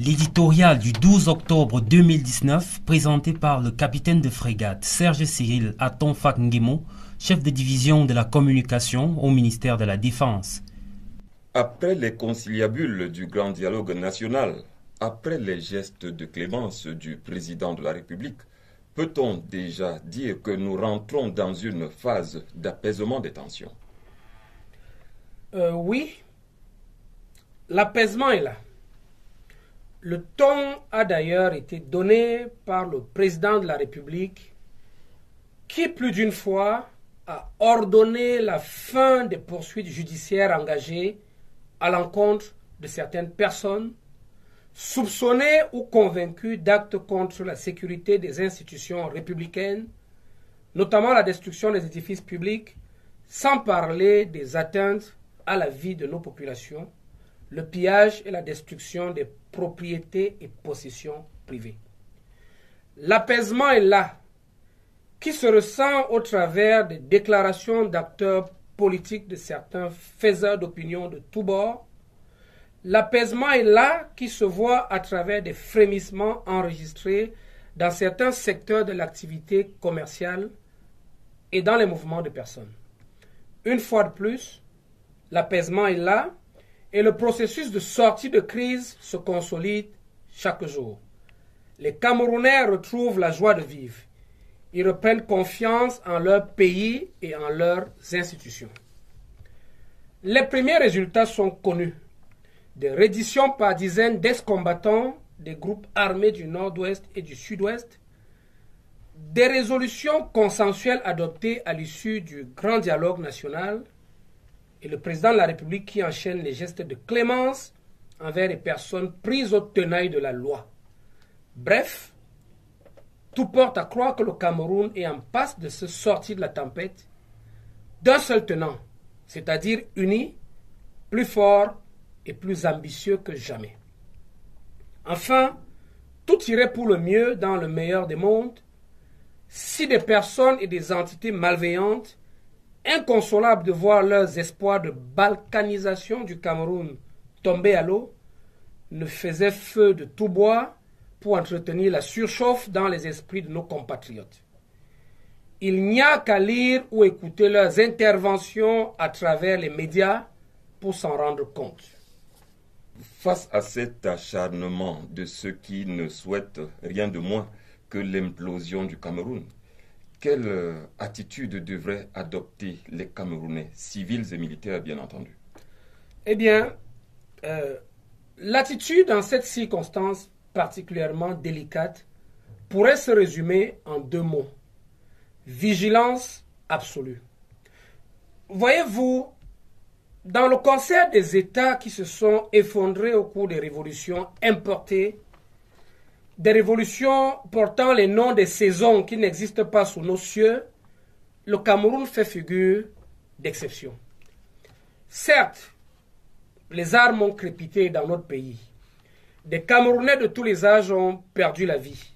L'éditorial du 12 octobre 2019, présenté par le capitaine de frégate Serge Cyril Atonfak Nguemo, chef de division de la communication au ministère de la Défense. Après les conciliabules du grand dialogue national, après les gestes de clémence du président de la République, peut-on déjà dire que nous rentrons dans une phase d'apaisement des tensions? Oui, l'apaisement est là. Le ton a d'ailleurs été donné par le président de la République qui, plus d'une fois, a ordonné la fin des poursuites judiciaires engagées à l'encontre de certaines personnes soupçonnées ou convaincues d'actes contre la sécurité des institutions républicaines, notamment la destruction des édifices publics, sans parler des atteintes à la vie de nos populations, le pillage et la destruction des propriétés et possessions privées. L'apaisement est là, qui se ressent au travers des déclarations d'acteurs politiques de certains faiseurs d'opinion de tous bords. L'apaisement est là, qui se voit à travers des frémissements enregistrés dans certains secteurs de l'activité commerciale et dans les mouvements de personnes. Une fois de plus, l'apaisement est là, et le processus de sortie de crise se consolide chaque jour. Les Camerounais retrouvent la joie de vivre. Ils reprennent confiance en leur pays et en leurs institutions. Les premiers résultats sont connus. Des redditions par dizaines d'ex-combattants des groupes armés du Nord-Ouest et du Sud-Ouest, des résolutions consensuelles adoptées à l'issue du grand dialogue national, et le président de la République qui enchaîne les gestes de clémence envers les personnes prises aux tenailles de la loi. Bref, tout porte à croire que le Cameroun est en passe de se sortir de la tempête d'un seul tenant, c'est-à-dire uni, plus fort et plus ambitieux que jamais. Enfin, tout irait pour le mieux dans le meilleur des mondes si des personnes et des entités malveillantes, inconsolables de voir leurs espoirs de balkanisation du Cameroun tomber à l'eau, ne faisaient feu de tout bois pour entretenir la surchauffe dans les esprits de nos compatriotes. Il n'y a qu'à lire ou écouter leurs interventions à travers les médias pour s'en rendre compte. Face à cet acharnement de ceux qui ne souhaitent rien de moins que l'implosion du Cameroun, quelle attitude devraient adopter les Camerounais, civils et militaires bien entendu? Eh bien, l'attitude dans cette circonstance particulièrement délicate pourrait se résumer en deux mots. Vigilance absolue. Voyez-vous, dans le concert des États qui se sont effondrés au cours des révolutions importées, des révolutions portant les noms des saisons qui n'existent pas sous nos cieux, le Cameroun fait figure d'exception. Certes, les armes ont crépité dans notre pays. Des Camerounais de tous les âges ont perdu la vie.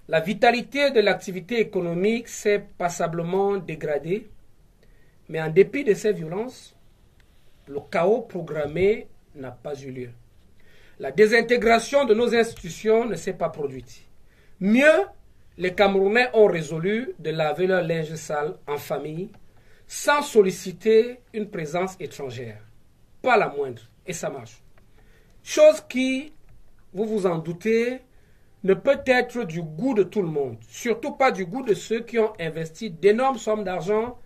La vitalité de l'activité économique s'est passablement dégradée, mais en dépit de ces violences, le chaos programmé n'a pas eu lieu. La désintégration de nos institutions ne s'est pas produite. Mieux, les Camerounais ont résolu de laver leur linge sale en famille sans solliciter une présence étrangère. Pas la moindre, et ça marche. Chose qui, vous vous en doutez, ne peut être du goût de tout le monde, surtout pas du goût de ceux qui ont investi d'énormes sommes d'argent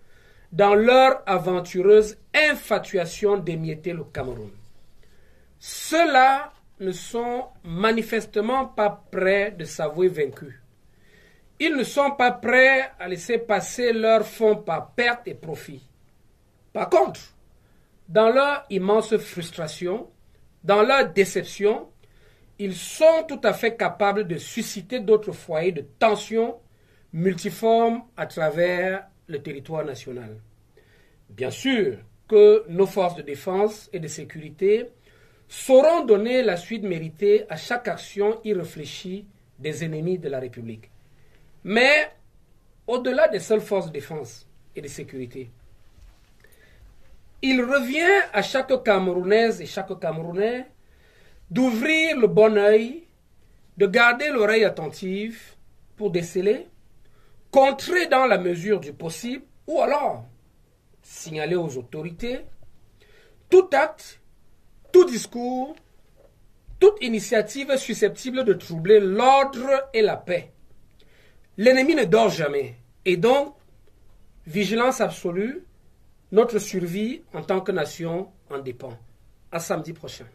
dans leur aventureuse infatuation d'émietter le Cameroun. Ceux-là ne sont manifestement pas prêts de s'avouer vaincus. Ils ne sont pas prêts à laisser passer leurs fonds par perte et profit. Par contre, dans leur immense frustration, dans leur déception, ils sont tout à fait capables de susciter d'autres foyers de tension multiformes à travers le territoire national. Bien sûr que nos forces de défense et de sécurité sauront donner la suite méritée à chaque action irréfléchie des ennemis de la République. Mais, au-delà des seules forces de défense et de sécurité, il revient à chaque Camerounaise et chaque Camerounais d'ouvrir le bon œil, de garder l'oreille attentive pour déceler, contrer dans la mesure du possible, ou alors signaler aux autorités tout acte, tout discours, toute initiative susceptible de troubler l'ordre et la paix. L'ennemi ne dort jamais, et donc, vigilance absolue, notre survie en tant que nation en dépend. À samedi prochain.